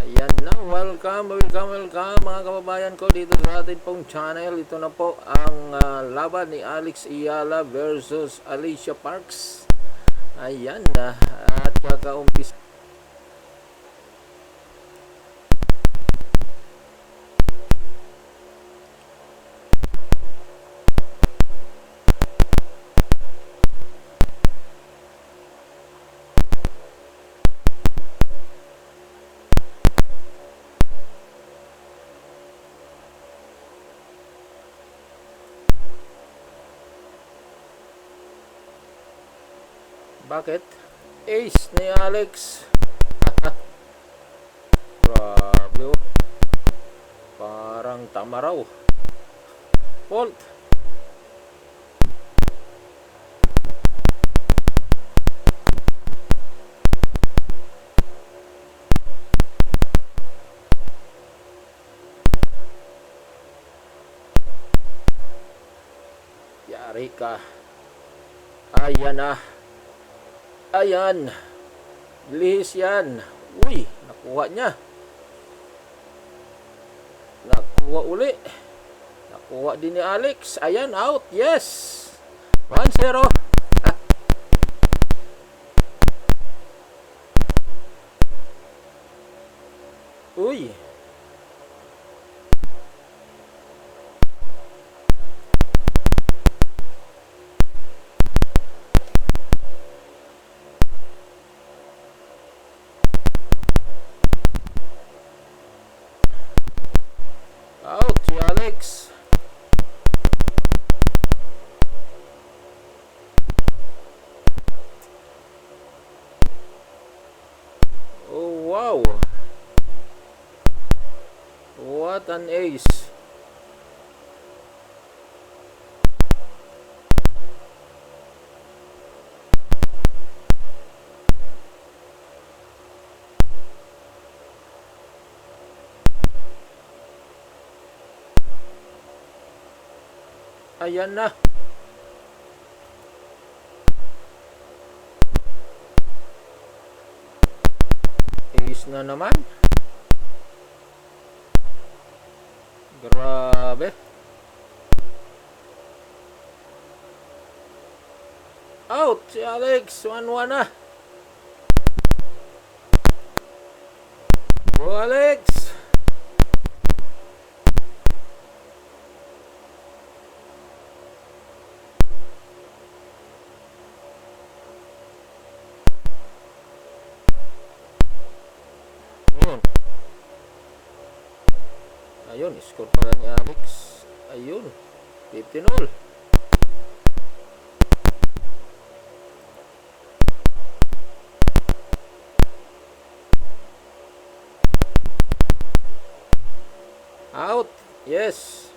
Ayan na, welcome mga kababayan ko dito sa ating pong channel. Ito na po ang laban ni Alex Ayala versus Alicia Parks. Ayan na, at kakaumpis. Bakit? Ace ni Alex. Grabe oh. Parang tama raw. Fault. Yari ka. Ayan na. Ayan. Lihis yan. Uy, nakuha niya. Nakuha uli. Nakuha din ni Alex. Ayan, out. Yes. 1-0. Uy. Out si Alex. Oh wow. What an ace. Ayan na. Ace na naman. Grabe. Out si Alex. 1-1 na. Go Alex. Ayun, score pala ni Alex. Ayun, 15-all. Out. Yes.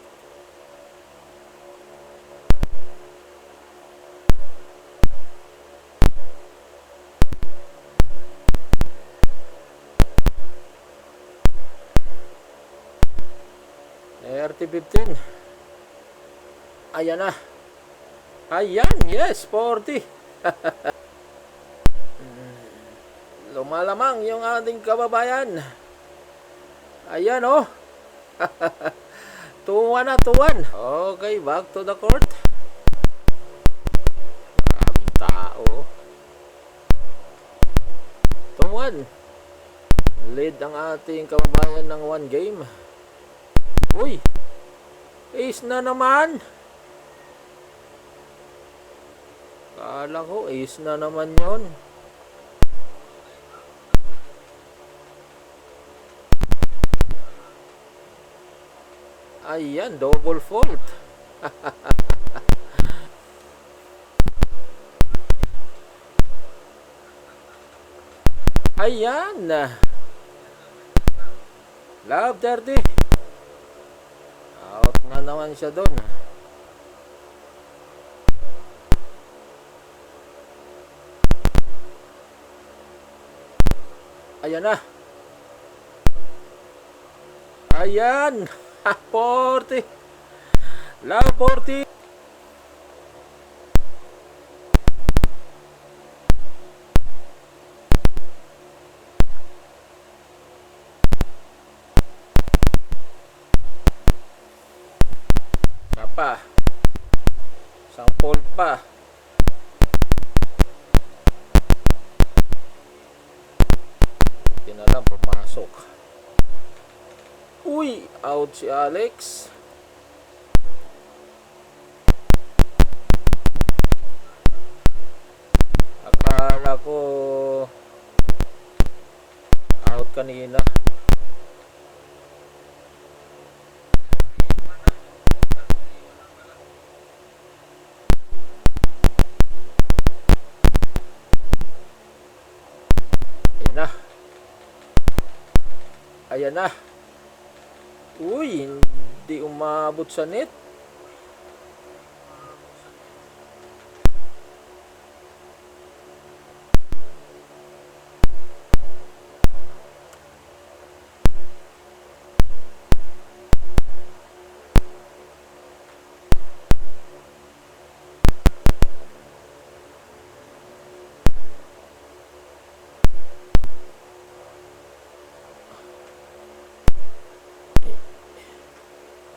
RT15. Ayan na. Ayan, yes, 40. Lumalamang yung ating kababayan. Ayan oh. 2-1 na, 2-1. Okay, back to the court. Maraming tao. 2-1. Lead ang ating kababayan ng 1 game. Uy, ace na naman. Kala ko ace na naman yon. Ayan, double fault. Ayan. Love 30. Out na naman siya doon. Ayan na. Ayan. 40. Love 40. pa. Isang fault pa. Hindi na lang pumasok. Uy! Out si Alex. Akala ko out kanina. Ayan na. Ayan na. Uy, hindi umabot sa net.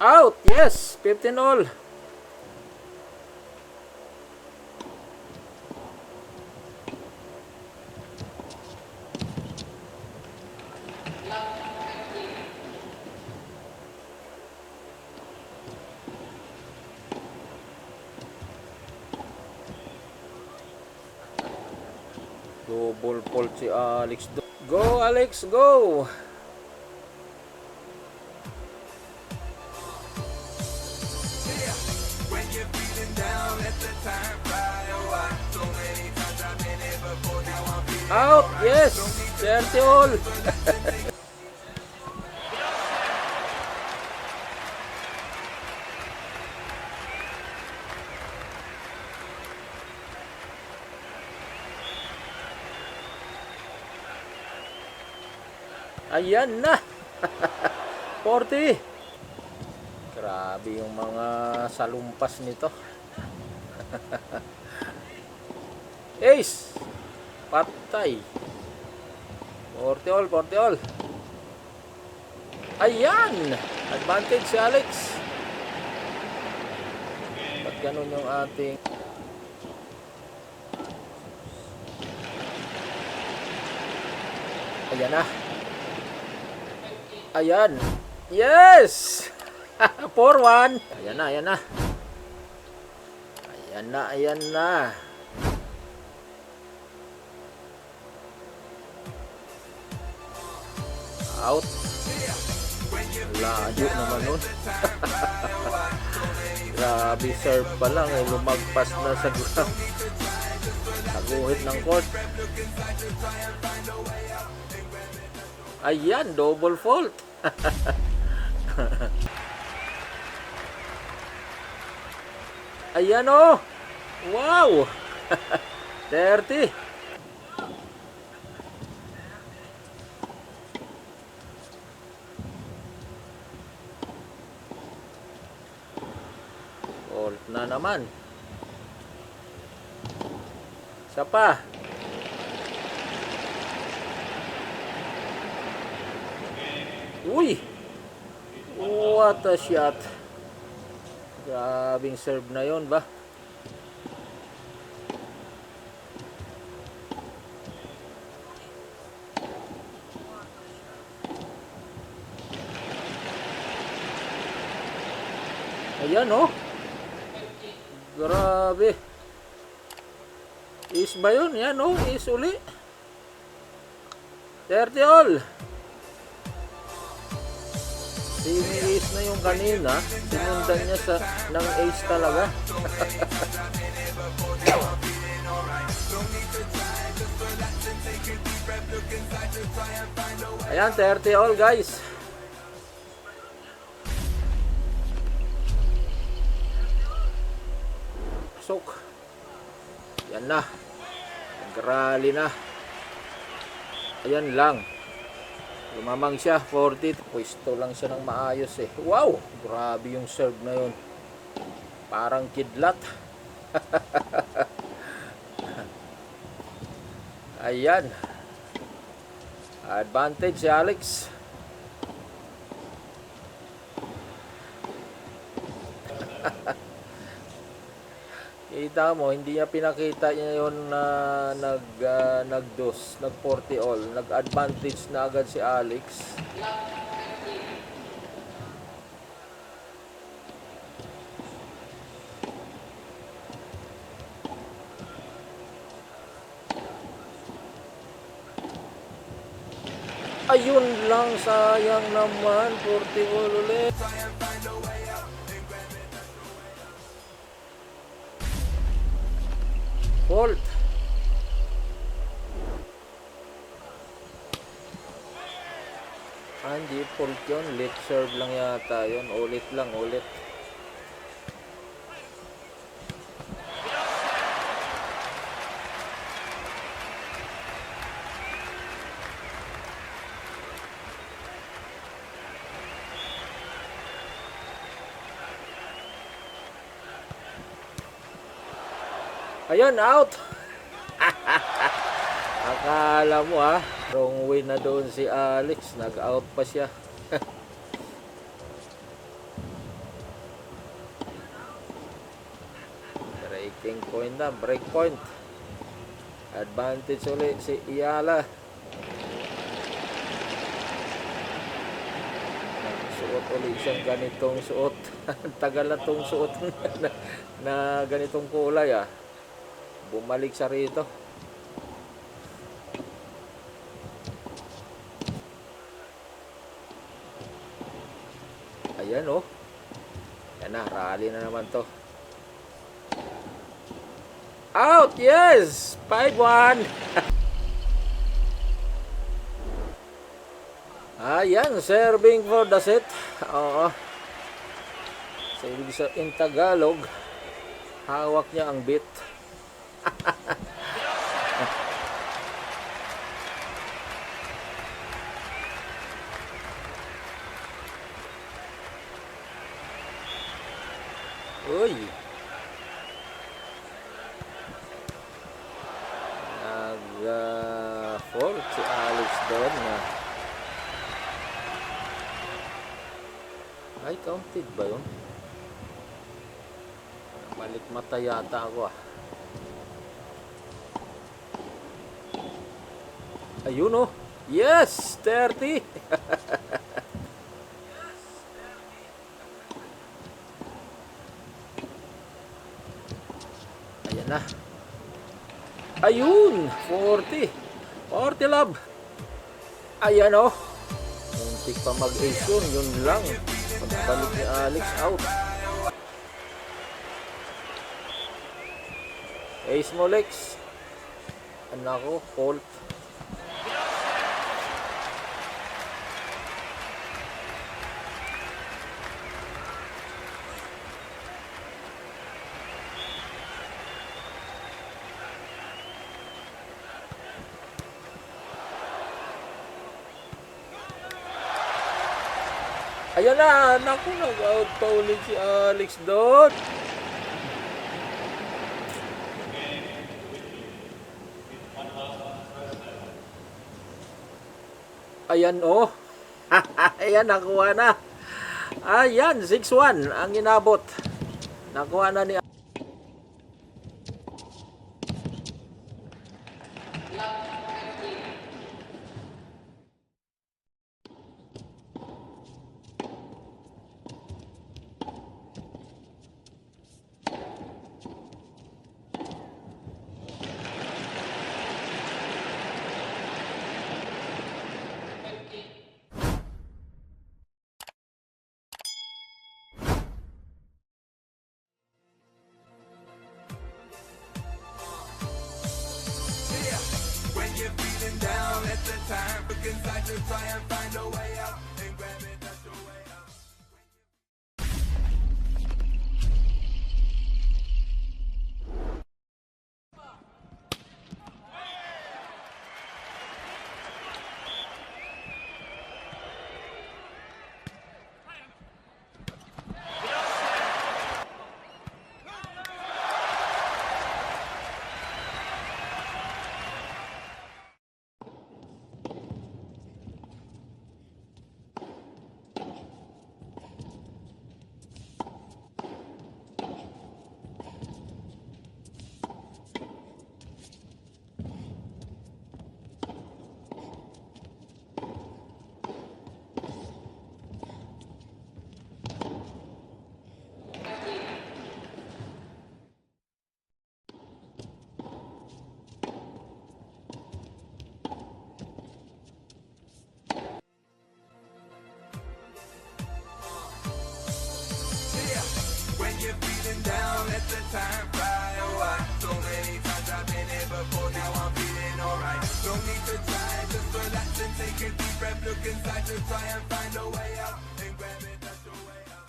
Out! Yes! 15 all. Double fault si Alex. Go Alex, go! Out! Yes! 30 all! Ayan na! 40! Grabe yung mga salumpas nito. Ace! Patay. 40 all, 40 all. Ayan! Advantage si Alex. Ba't ganun yung ating... Ayan na. Ayan. Yes! 4-1. Ayan na, ayan na. Ayan na, ayan na. Out. Layo naman nun. Grabe, serve pa lang eh. Lumagpas na sa guhit ng court. Ayan, double fault. Ayan oh. Wow. 30. Fault na naman. Isa pa. Uy! What a shot. Grabing serve na yon ba? Ayan oh. Grabe. Is ba yun? Yan oh. Is uli. 30 all. Sini-ace na yung kanina. Sinundan niya ng ace talaga. Ayan, 30 all guys. Sok. Yan na. Nagrally na. Ayan lang. Lumamang siya, 40. Pwesto lang siya ng maayos eh. Wow! Grabe yung serve na yun. Parang kidlat. Ayan. Advantage si Alex. kita mo, hindi niya pinakita niya yun na nag 40 all. Nag-advantage na agad si Alex. Ayun lang, sayang naman. 40 all ulit. Fault. Hindi fault yun. Late serve lang yata yun. Ulit lang, ulit. Ayun, out. Akala mo wrong way na doon si Alex. Nag-out pa siya. Breaking point na, break point. Advantage ulit si Iyala. Suot ulit siyang ganitong suot. Tagal na tong suot na ganitong kulay Bumalik siya rito. Ayan Yan na, rally na naman to. Out! Yes! 5-1! Ayan, serving for the set. Oo. So, in Tagalog, hawak niya ang bit. Uy. Nag-fault si Alex doon Ay, counted ba yun? Balik mata yata ako Ayun Yes! 30! Ayan na. Ayun! 40! 40 love! Ayan muntik pa mag-ace yun lang. Pagbalik ni Alex, out. Ace mo, Lex. Anako, fault. Ayan na, naku, nag-out pa ulit si Alex doon. Ayan Ayan, nakuha na. Ayan, 6-1 ang inabot. Nakuha na ni you're feeling down at the time, look inside to try and find a way out, and grab it, that's your way out. look inside to try and find a way out, and grab it, that's the way out.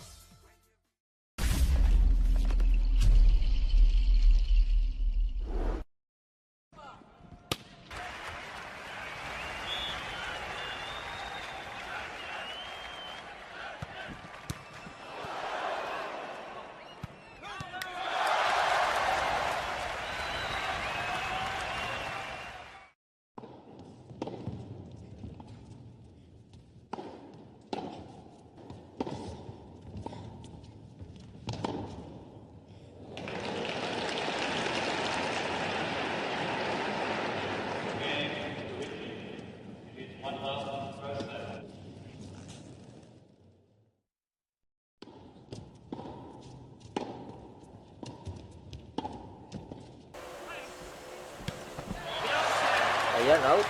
Ayan, out.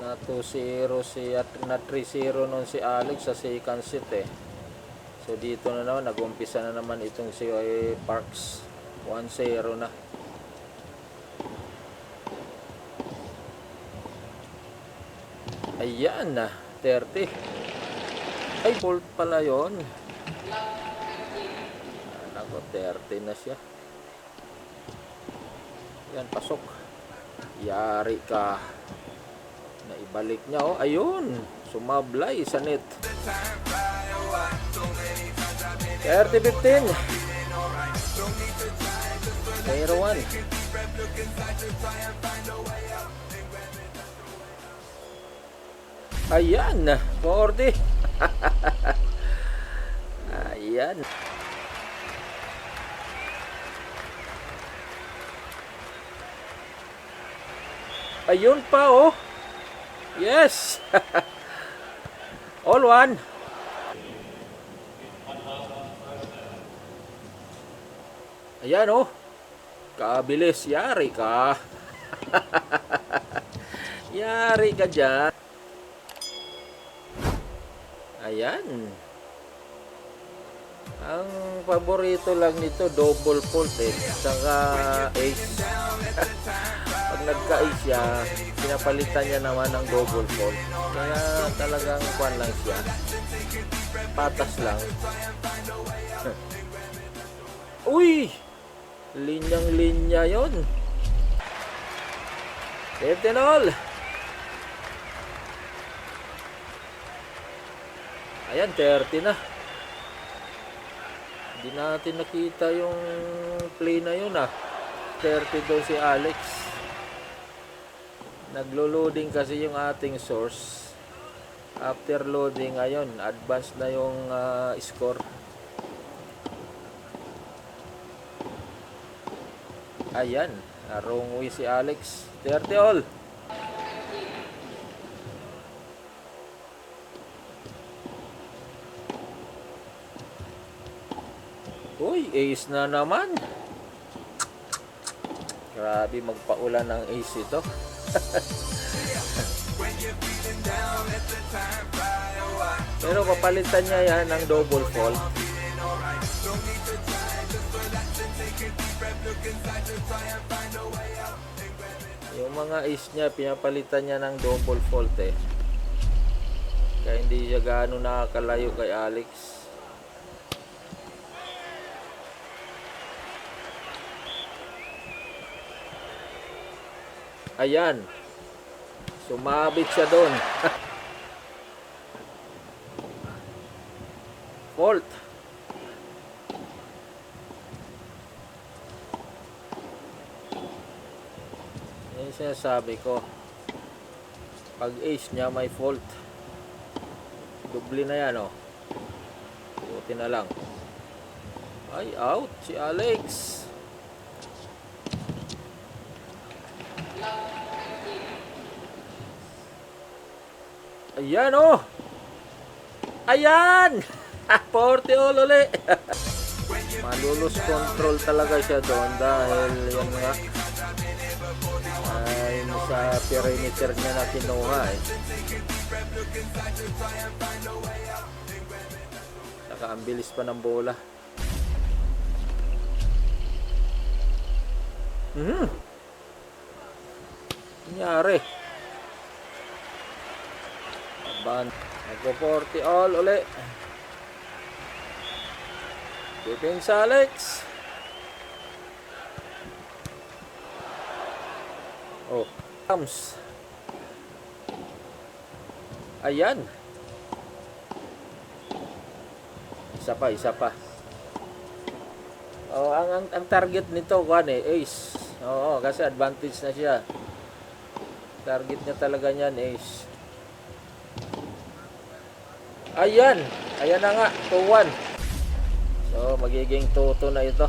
Na 2-0 at na 3-0 nun si Alex sa second set eh. So dito na naman nag-umpisa na naman itong si Parks. 1-0 na. Ayan na, 30. Ay, fault pala yun. Nako, 30 na siya. Yan, pasok. Yari ka. Naibalik niya, oh. Ayun, sumablay sa net. 30-15. 0-1. Ayan, 40. Ayan. Ayun pa, oh. Yes. All one. Ayan, oh. Kabilis. Yari ka. Yari ka dyan. Ayan. Ang paborito lang nito, double fault eh. Saka ace. Pag nagka-ace siya, pinapalitan niya naman ng double fault. Kaya talagang kwan lang siya. Patas lang. Uy! Linyang-linya yon. 15-all. Ayan, 30 na. Hindi natin nakita yung play na yun ah. 30 daw si Alex. Naglo-loading kasi yung ating source. After loading, ayun, advance na yung score. Ayan, wrong way si Alex. 30 all. Uy, ace na naman. Grabe, magpaulan ng ace ito. Pero papalitan niya yan ng double fault. Yung mga ace niya, pinapalitan niya ng double fault eh. Kaya hindi siya gaano nakakalayo kay Alex. Ayan. Sumabit siya doon. Fault. Yan sinasabi ko. Pag ace niya may fault. Dubli na yan oh. Buti na lang. Ay, out si Alex. Ayan oh. Ayan. 40 all uli. Malulus control talaga siya doon dahil yan nga ay sa perimeter niya na kinuha eh. Saka ang bilis pa ng bola. Nangyari. Aban. Nagpo 40 all uli. Defense Alex. Oh, comes. Ayan. Isa pa. Oh, ang target nito kuan eh, ace. Oo, kasi advantage na siya. Target niya talaga niyan, ace. Ayan. Ayan na nga, 2-1. So, magiging 2-2 na ito.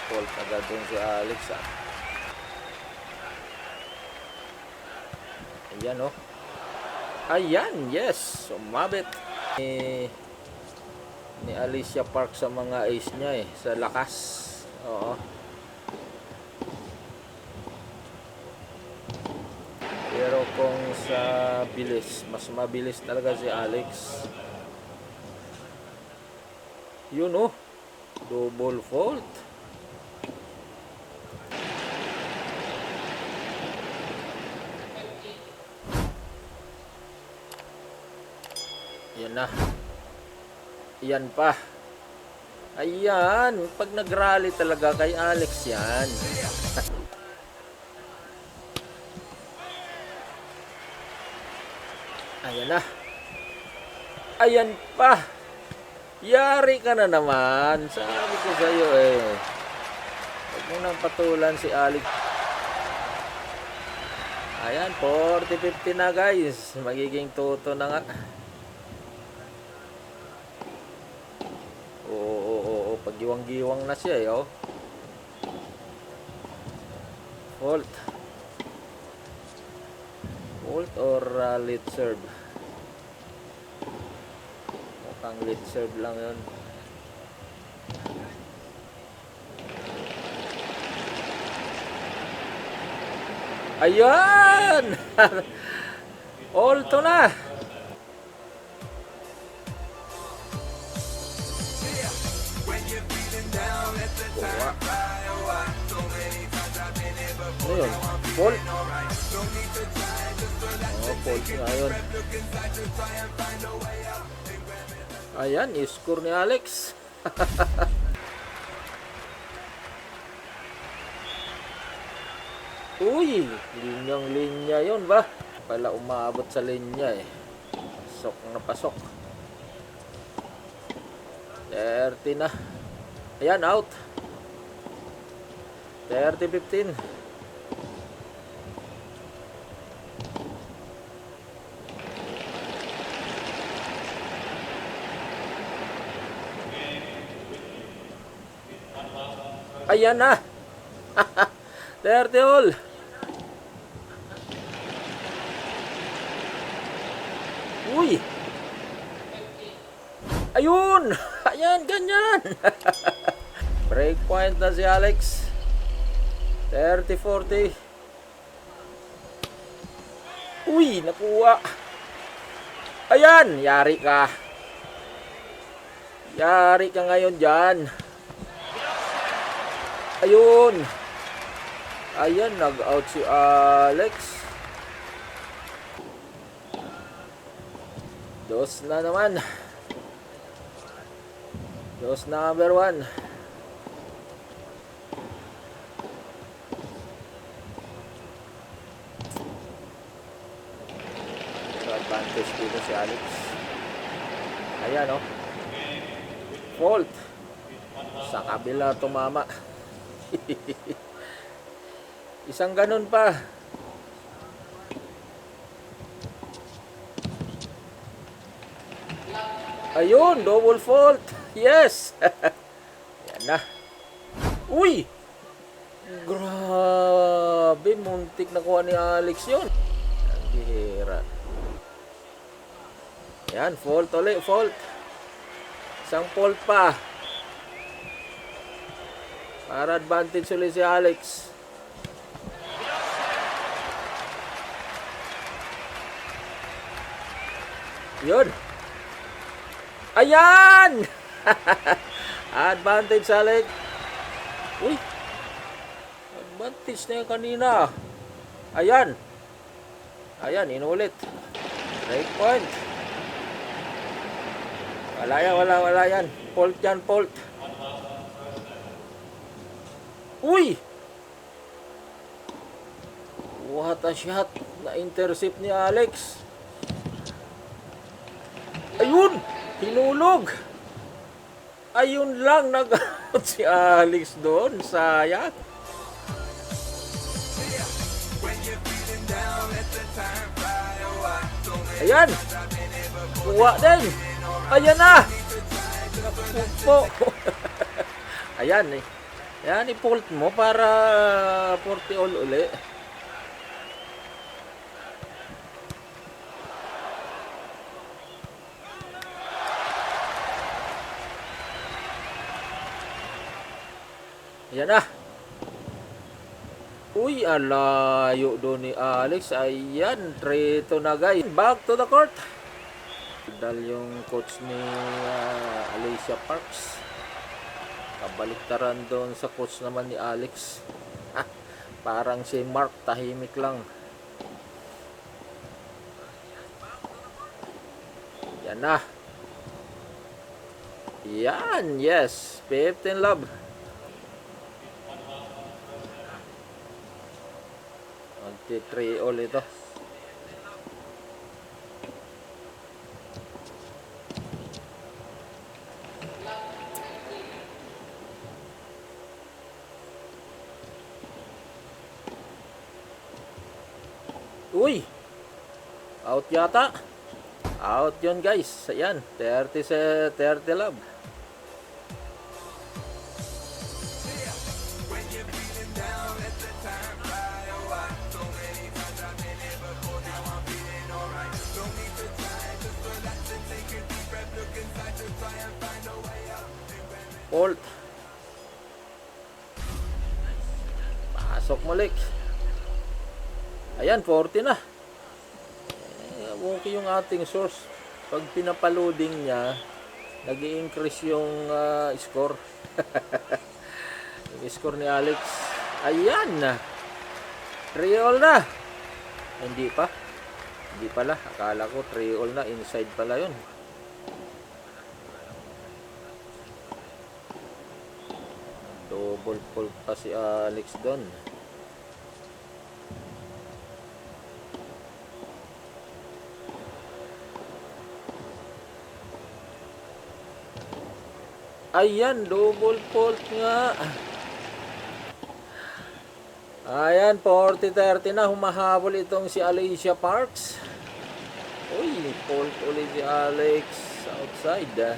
Fault agad dun si Alex ah. Ayan oh. Ayan, yes. Sumabit ni Alicia Park sa mga ace niya eh. Sa lakas. Oo. Pero kung sa bilis, mas mabilis talaga si Alex. Yun oh. Double fault. Yan na. Yan pa. Ayan. Pag nag-rally talaga kay Alex yan. Ayan na. Ayan pa. Yari ka na naman. Sabi ko sa'yo eh. Huwag mo nang patulan si Alex. Ayan. 40-50 na guys. Magiging 2-2 na nga. Oo. Paggiwang-giwang na siya eh. Oh. Fault. Fault or lead serve? Mukhang lead serve lang yun. Ayan! All to na! Kuha. Ano yun? Fault? Oh, fault nga yun. Ayan, i-score ni Alex. Uy, linyang-linya yun ba? Pala umabot sa linya eh. Pasok na pasok. 30 na. Ayan, out. 30-15. Ayan na. 30 all. Uy. Ayun. Ayan, ganyan. Break point na si Alex. 30-40. Uy, nakuha. Ayan, yari ka. Yari ka ngayon dyan. Ayun. Ayan, nag-out si Alex. Dos na naman. Dos na number 1. Advantage dito si Alex. Ayan oh. Fault. Sa kabila tumama. Isang ganun pa. Ayun, double fault. Yes. Yan na. Uy! Grabe, muntik na kuha ni Alex yun. Ang bihira. Yan, fault ulit, fault. Isang fault pa. Para advantage ulit si Alex. Yun. Ayan! Advantage sa Alex. Uy! Advantage na yung kanina. Ayan. Ayan, inulit. Break point. Wala yan, wala yan. Fault yan, fault. Uy! What a shot. Na-intercept ni Alex. Ayun! Hinulog! Ayun lang, nag-out si Alex doon. Sayang. Ayan! Kuha din! Ayan na! Napupo! Ayan eh. Ayan, i-fault mo para 40 all uli. Ayan na. Uy, alayo doon ni Alex. Ayan, 3-2 na guys. Back to the court. Dahil yung coach ni Alicia Parks. Kabaliktaran doon sa coach naman ni Alex. Parang si Mark, tahimik lang. Yan na. Yan, yes. 15 love. Magti-3 all ito. Uy! Out yata. Out yun guys. Ayan. 30 love. Fault. Pasok muli. Ayan, 40 na. Okay yung ating source. Pag pinapaloading niya, nag-i-increase yung score. Yung score ni Alex. Ayan na. 3 all na. Hindi pa. Hindi pala. Akala ko 3 all na. Inside pala yun. Double fault pa si Alex doon. Ayan, double fault nga. Ayan, 40-30 na. Humahabol itong si Alicia Parks. Uy, fault ulit si Alex outside.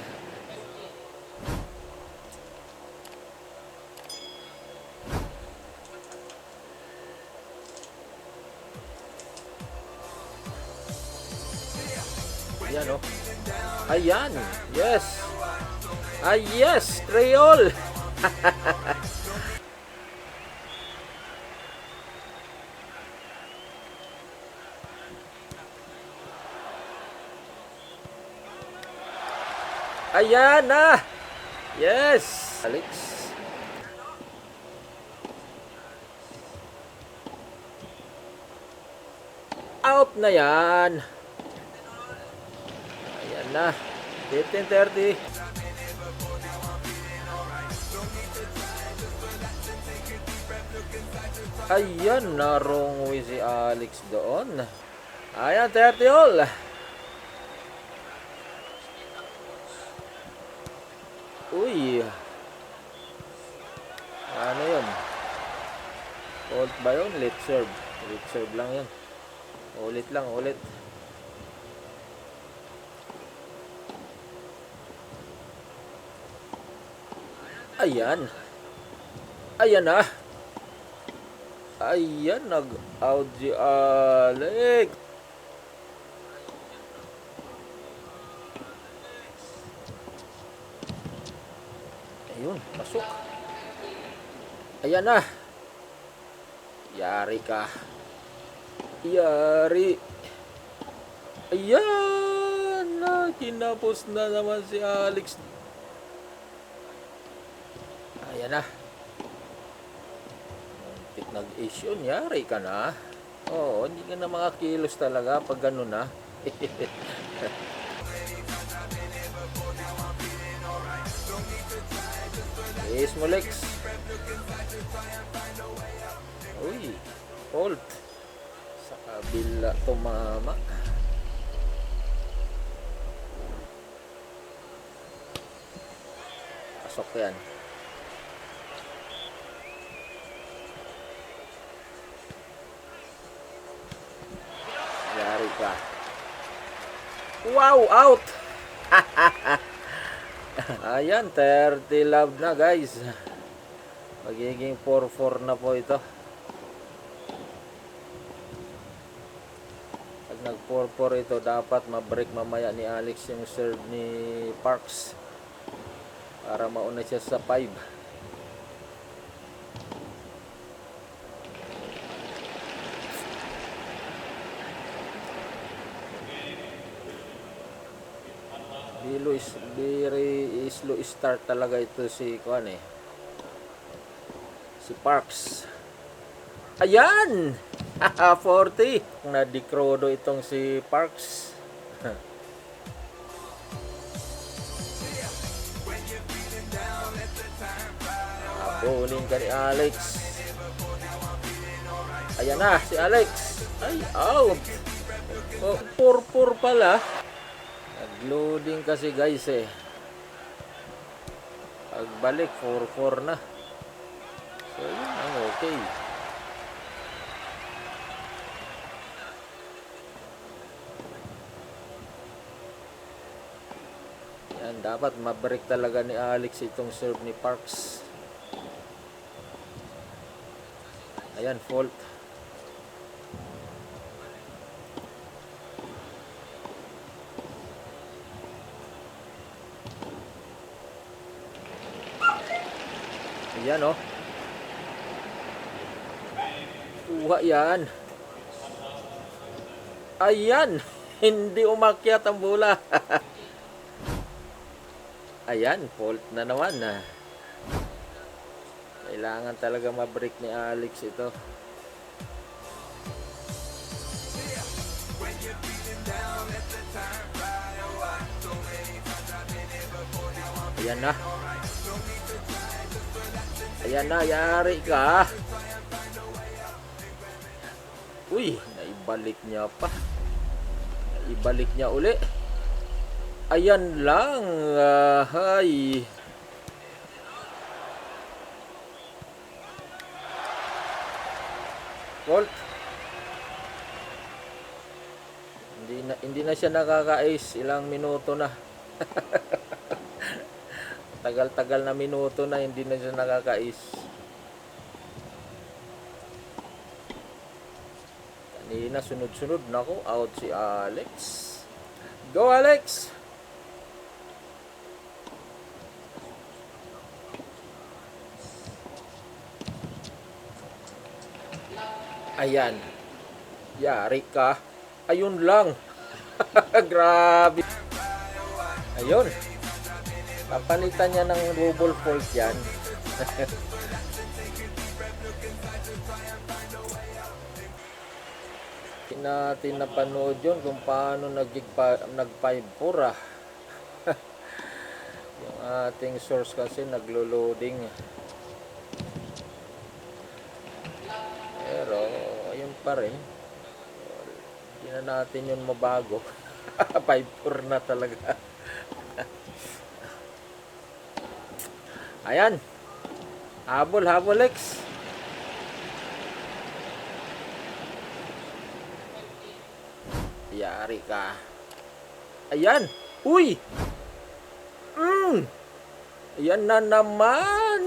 Ayan, oh. Ayan, yes. Ah, yes! 3 all! Ayan na! Yes! Alex. Out na yan! Ayan na. 15-30. Ayan, narungoy si Alex doon. Ayan, 30 all. Uy. Ano yun? Fault ba yun? Late serve. Late serve lang yun. Ulit lang, ulit. Ayan. Ayan na. Ayan, nag-out si Alex. Ayun, pasok. Ayan na. Yari ka. Yari. Ayan na. Kinapos na naman si Alex. Ayan na. Muntik nag-issue. Yari ka na. Oo, hindi ka na makakilos talaga pag gano'n na. Yes mo, Lex. Uy, fault. Sa kabila tumama. Pasok yan. Yari ka. Wow, out! Ayan, 30 love na guys. Magiging 4-4 na po ito. Pag nag 4-4 ito, dapat ma-break mamaya ni Alex yung serve ni Parks para mauna siya sa 5. Very slow start talaga ito si Kuan eh. Si Parks. Ayan! 40. Na-decrodo itong si Parks. Habulin ka ni Alex. Ayan na, si Alex. Ay, out. Oh, 4-4 pala. Nag-loading kasi guys eh. Pagbalik 4-4 na. So yun ang okay. Yan, dapat ma-break talaga ni Alex itong serve ni Parks. Ayan, fault. Ayan oh. Kuha yan. Ayan. Hindi umakyat ang bola. Ayan, fault na naman. Kailangan talaga ma-break ni Alex ito. Ayan na. Ayan na, yari ka. Uy, naibalik niya pa. Naibalik niya uli. Ayan lang. Hay. Fault. Hindi na siya nakaka-ace. Ilang minuto na. Tagal-tagal na minuto na hindi na siya nakaka-ace. Kanina sunod-sunod na ako. Out si Alex. Go Alex! Ayan. Yari ka. Ayun lang. Grabe. Ayun. Papalitan niya ng double fault yan. Hindi natin napanood yun kung paano nag-5-4 ah. Yung ating source kasi naglo-loading. Pero ayun pa rin. Hindi na natin yun mabago. 5-4 na talaga. Ayan. Habol, Lex. Yari ka. Ayan. Uy! Ayan na naman.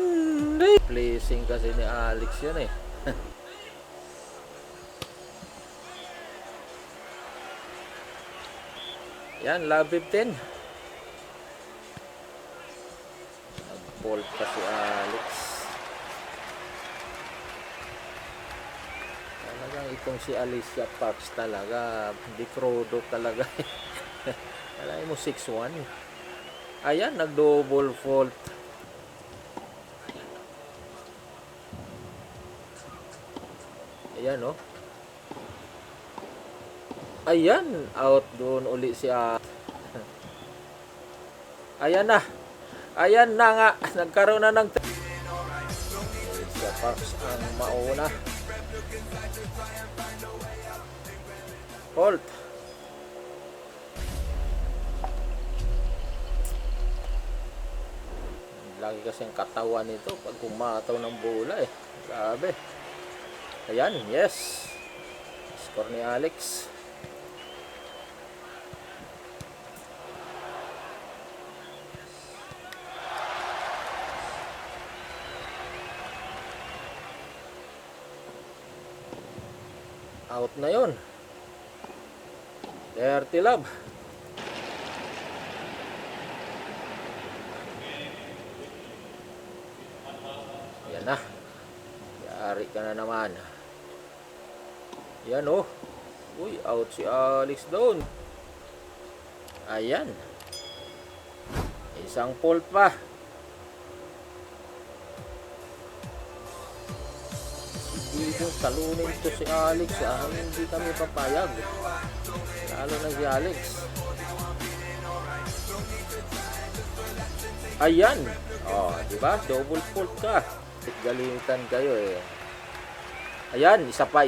Hindi. Pleasing kasi ni Alex yan eh. Yan, love 15. Nag-bolt pa si Alex. Talagang itong si Alicia Parks talaga, di crudo talaga. Alam mo, 6-1. Ayan, nag-double fault. Ayan, oh. Ayan, out doon uli si Ayan na. Ayan na nga. Nagkaroon na ng Alicia Parks ang mauna. Fault. Lagi kasing katawan nito pag kumataw ng bola eh. Grabe. Ayan, yes. Score ni Alex. Out na yun. 30 love. Yan na. Yari ka na naman. Yan oh. Uy, out si Alex doon. Ayan. Isang fault pa. Siguro talunin to si Alex. Hindi kami papayag. Lalo na si Alex. Ayan. Oh, di ba? Double fault ka. Galitan kayo eh. Ayan, isa pa.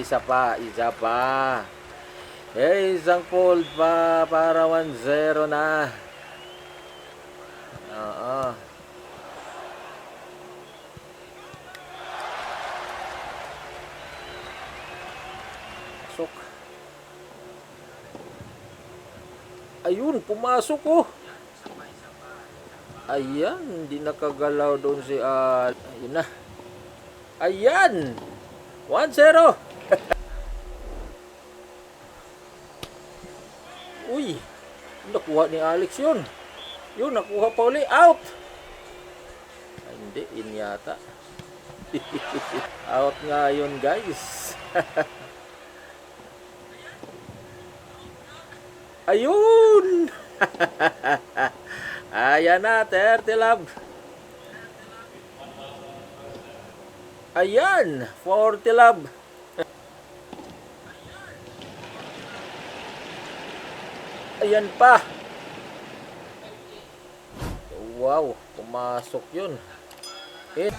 Eh, isang fault pa para 1-0 na. Oo. Pasok. Ayun, pumasok oh. Ayan, hindi nakagalaw doon si ayun na. Ayan. 1-0. Uy, nakuha ni Alex yun. Yun, nakuha pa uli. Out. Ay, hindi, in yata. Out nga yun, guys. Ayun. Ayan na, 30 love. Ayan, 40 love. Ayan pa. Wow, pumasok yun. Hit.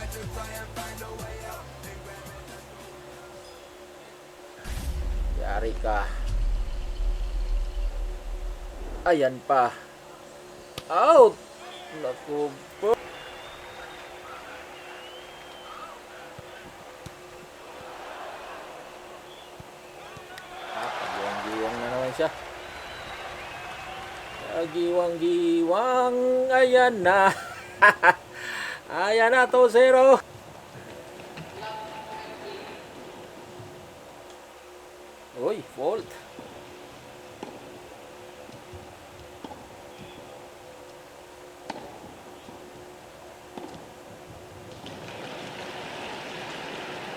Yari ka. Ayan pa. Out. Naku po. Giwang-giwang na naman siya. Giwang-giwang. Ayan na. Ayan na, 2-0. Uy, fault.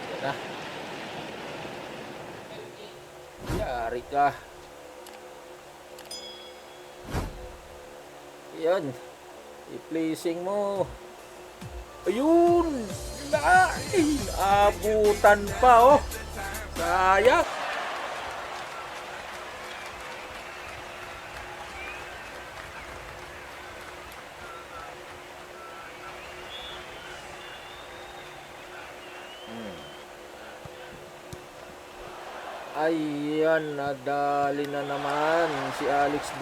Ayan na. Yari ka. Yan. I-placing mo. Ayun. Lain. Abutan pa oh. Sayang. Ayan, nadali na naman si Alex.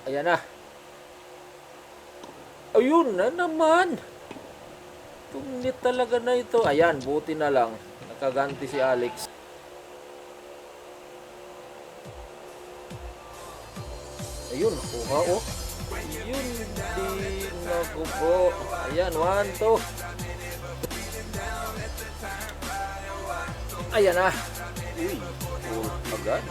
Ayan na. Ayun na naman. Tunit talaga na ito. Ayan, buti na lang. Nakaganti si Alex. Ayun, nakuha oh. Ayun, di nakupo. Ayan, 1, 2. Ayan na. Uy, full agad.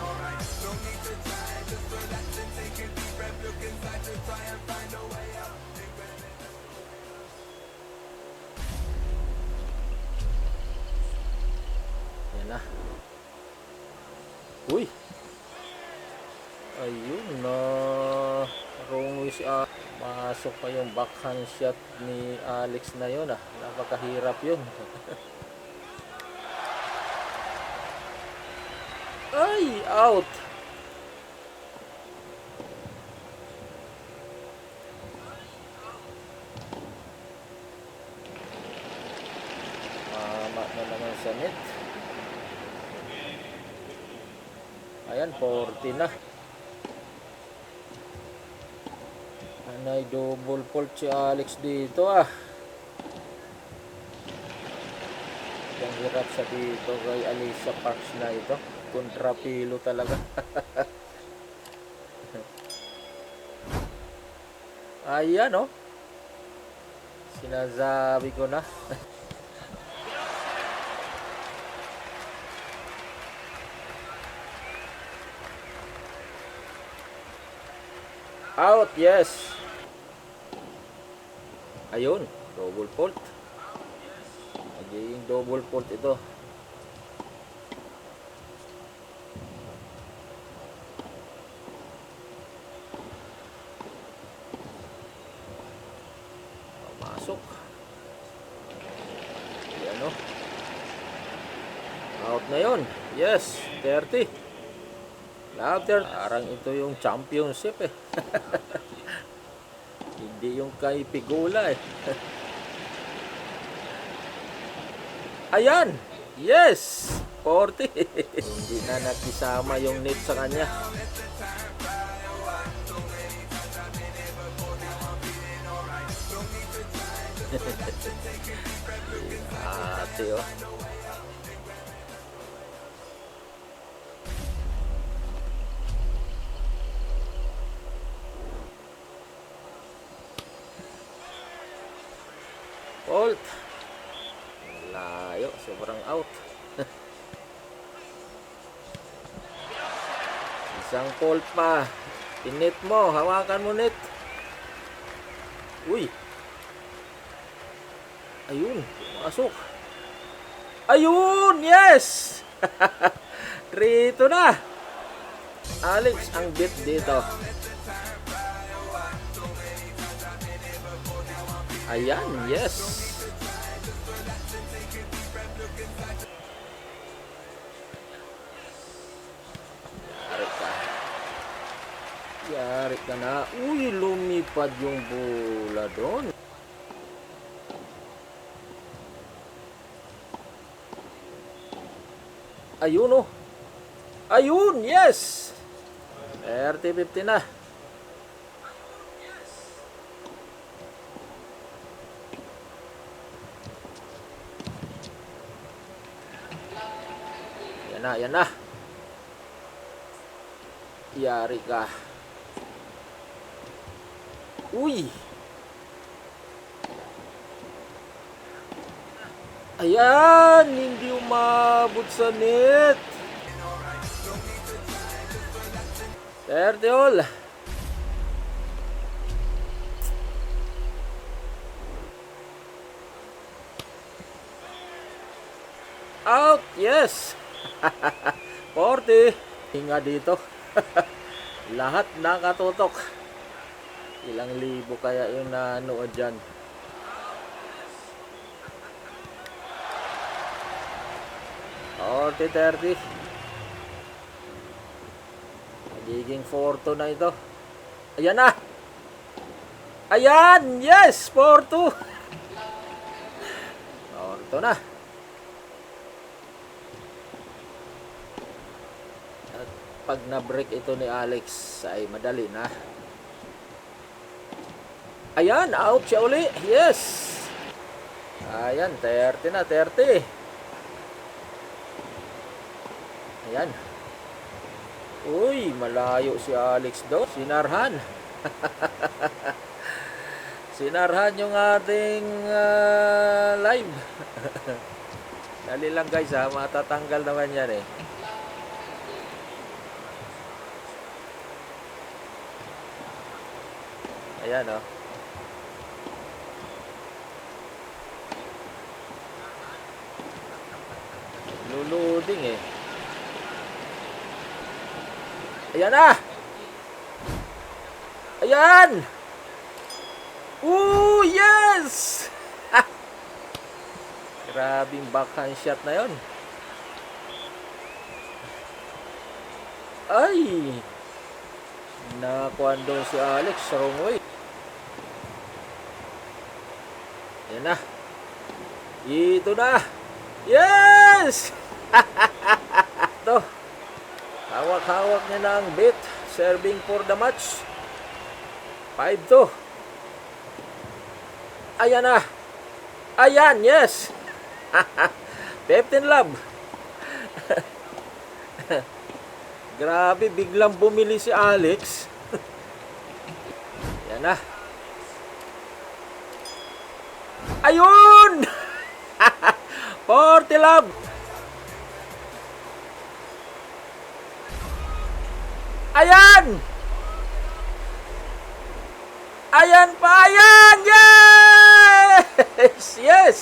Ayan na. Uy. Ayun na. Wrong wish. Masok pa yung backhand shot ni Alex na yun. Napakahirap yun. Ay, out. Tama na naman sa net. Ayan, 40 na. Anay, double fault si Alex dito Ang hirap sa dito kay Alicia Parks na ito. Kontrapilo talaga. Ayan oh. Sinasabi ko na. Out, yes. Ayun, double fault. Magiging double fault ito. Masok. Ayan o. Out na yun. Yes, 30. Louder. Parang ito yung championship Hindi yung kay Pigula Ayan! Yes! 40. Hindi na nakisama yung net sa kanya. Ate oh. Fault. Layo, sobrang out. Isang fault pa. Init mo, hawakan mo net. Uy. Ayun, masok. Ayun, yes. Rito na. Alex ang beat dito. Ayan, yes. Yari ka na. Uy, lumipad yung bola doon. Ayun oh. Ayun, yes. 30-50 na. Yan na. Yari ka. Uy. Ayan, hindi umabot sa net. 30 all. Out, yes. 40. Hinga dito. Lahat nakatutok. Ilang libo kaya yung nanood dyan. Orte 30. Magiging 4-2 na ito. Ayan na. Ayan, yes, 4-2. 4-2 na. Pag na-break ito ni Alex ay madali na. Ayan, out siya uli. Yes. Ayan, 30 na, 30. Ayan. Uy, malayo si Alex doon. Sinarhan. Sinarhan yung ating live. Dali lang guys ha, matatanggal naman yan eh. Ayan oh. Luluding eh. Ayan na! Ayan! Ooh, yes! Grabing backhand shot na yon. Ay! Nakuha doon si Alex sa wrong way. Ayan na. Ito na. Yes! Ito. Hawak-hawak niya na ang bit. Serving for the match. 5-2. Ayan na. Ayan, yes. 15 love. Grabe, biglang bumili si Alex. Ayan na. Ayun! 40 love. Ayan! Ayan pa! Ayan! Yes! Yes!